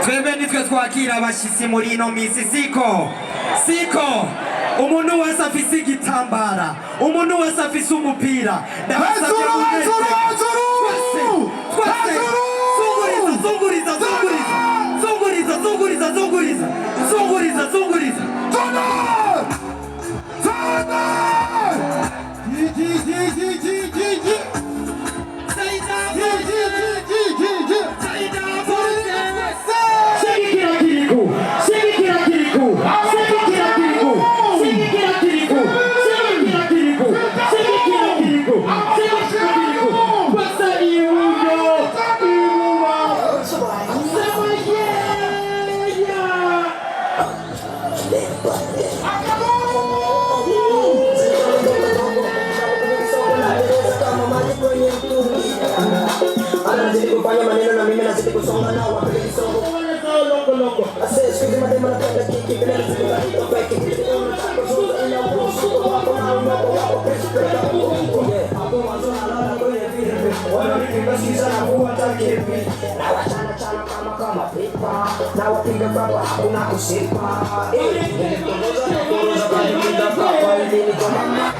twebwe nitwe twakira abashitsi muri ino misi siko umuntu wese afise igitambara, umuntu wese afise umupira, ndabasabye zunguriza kufanya maneno na mimi nazidi kusonga na wapeli songo longo asesi kiti madema na penda kiki bila nzima hito peke unataka kuzuza ina urusu wako na unako wako pesi peka hapo wazona lala kwenye vile wananipiga sisa na kuwata kipi na wachana kama pipa na wapiga baba hakuna kusipa kutoza na kuroza kwenye mida kapa ili ni kwa mama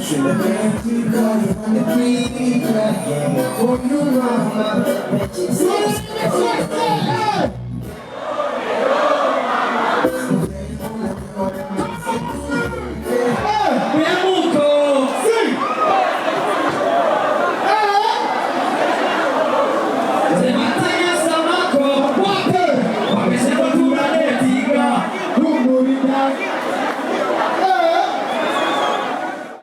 Should